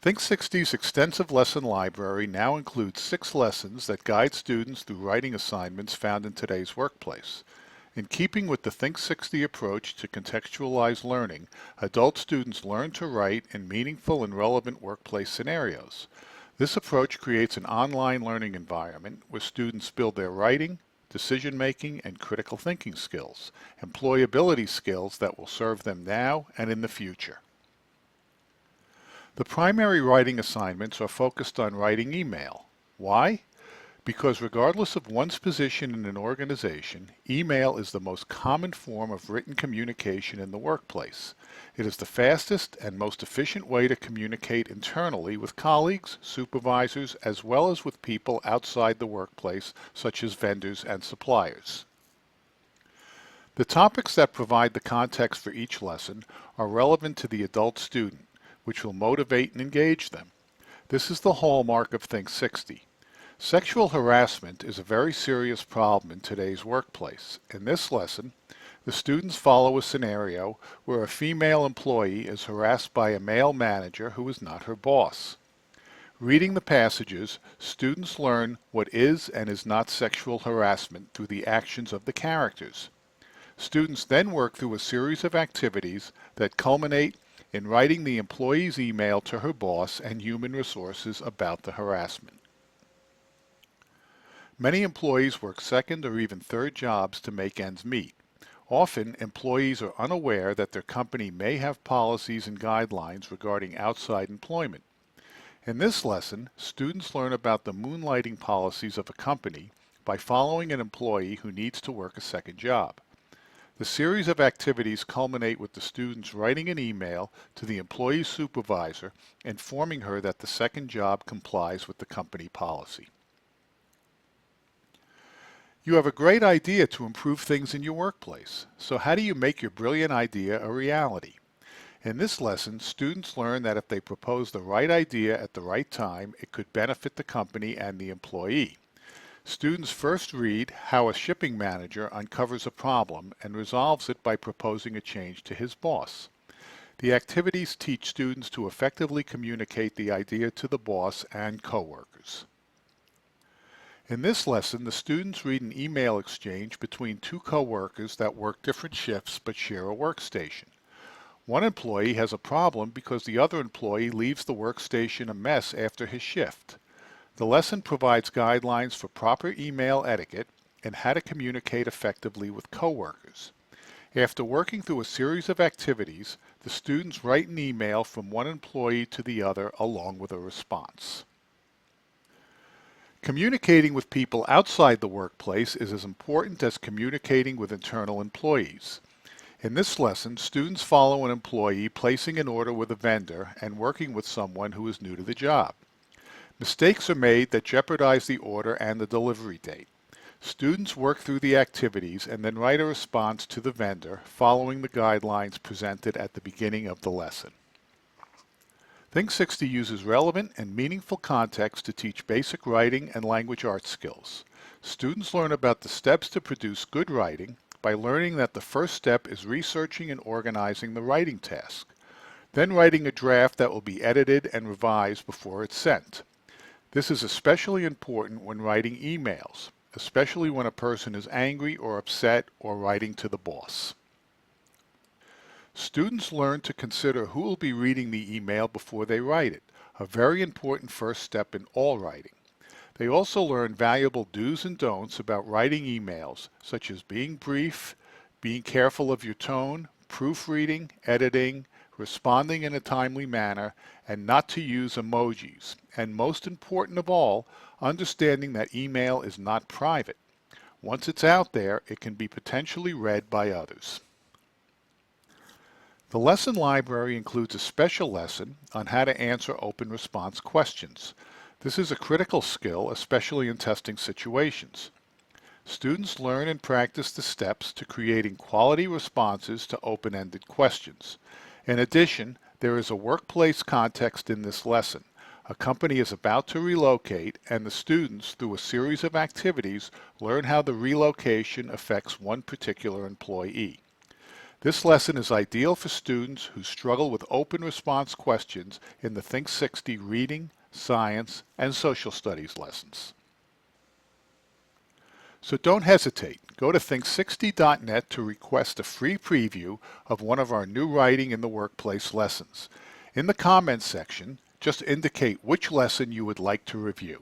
Think60's extensive lesson library now includes 6 lessons that guide students through writing assignments found in today's workplace. In keeping with the Think60 approach to contextualized learning, adult students learn to write in meaningful and relevant workplace scenarios. This approach creates an online learning environment where students build their writing, decision-making, and critical thinking skills, employability skills that will serve them now and in the future. The primary writing assignments are focused on writing email. Why? Because regardless of one's position in an organization, email is the most common form of written communication in the workplace. It is the fastest and most efficient way to communicate internally with colleagues, supervisors, as well as with people outside the workplace, such as vendors and suppliers. The topics that provide the context for each lesson are relevant to the adult student, which will motivate and engage them. This is the hallmark of Think60. Sexual harassment is a very serious problem in today's workplace. In this lesson, the students follow a scenario where a female employee is harassed by a male manager who is not her boss. Reading the passages, students learn what is and is not sexual harassment through the actions of the characters. Students then work through a series of activities that culminate in writing the employee's email to her boss and human resources about the harassment. Many employees work second or even third jobs to make ends meet. Often, employees are unaware that their company may have policies and guidelines regarding outside employment. In this lesson, students learn about the moonlighting policies of a company by following an employee who needs to work a second job. The series of activities culminate with the students writing an email to the employee's supervisor informing her that the second job complies with the company policy. You have a great idea to improve things in your workplace. So how do you make your brilliant idea a reality? In this lesson, students learn that if they propose the right idea at the right time, it could benefit the company and the employee. Students first read how a shipping manager uncovers a problem and resolves it by proposing a change to his boss. The activities teach students to effectively communicate the idea to the boss and coworkers. In this lesson, the students read an email exchange between 2 coworkers that work different shifts but share a workstation. One employee has a problem because the other employee leaves the workstation a mess after his shift. The lesson provides guidelines for proper email etiquette and how to communicate effectively with coworkers. After working through a series of activities, the students write an email from one employee to the other along with a response. Communicating with people outside the workplace is as important as communicating with internal employees. In this lesson, students follow an employee placing an order with a vendor and working with someone who is new to the job. Mistakes are made that jeopardize the order and the delivery date. Students work through the activities and then write a response to the vendor following the guidelines presented at the beginning of the lesson. Think60 uses relevant and meaningful context to teach basic writing and language arts skills. Students learn about the steps to produce good writing by learning that the first step is researching and organizing the writing task, then writing a draft that will be edited and revised before it's sent. This is especially important when writing emails, especially when a person is angry or upset or writing to the boss. Students learn to consider who will be reading the email before they write it, a very important first step in all writing. They also learn valuable do's and don'ts about writing emails, such as being brief, being careful of your tone, proofreading, editing, responding in a timely manner, and not to use emojis, and most important of all, understanding that email is not private. Once it's out there, it can be potentially read by others. The lesson library includes a special lesson on how to answer open response questions. This is a critical skill, especially in testing situations. Students learn and practice the steps to creating quality responses to open-ended questions. In addition, there is a workplace context in this lesson. A company is about to relocate, and the students, through a series of activities, learn how the relocation affects one particular employee. This lesson is ideal for students who struggle with open response questions in the Think 60 reading, science, and social studies lessons. So don't hesitate. Go to think60.net to request a free preview of one of our new Writing in the Workplace lessons. In the comments section, just indicate which lesson you would like to review.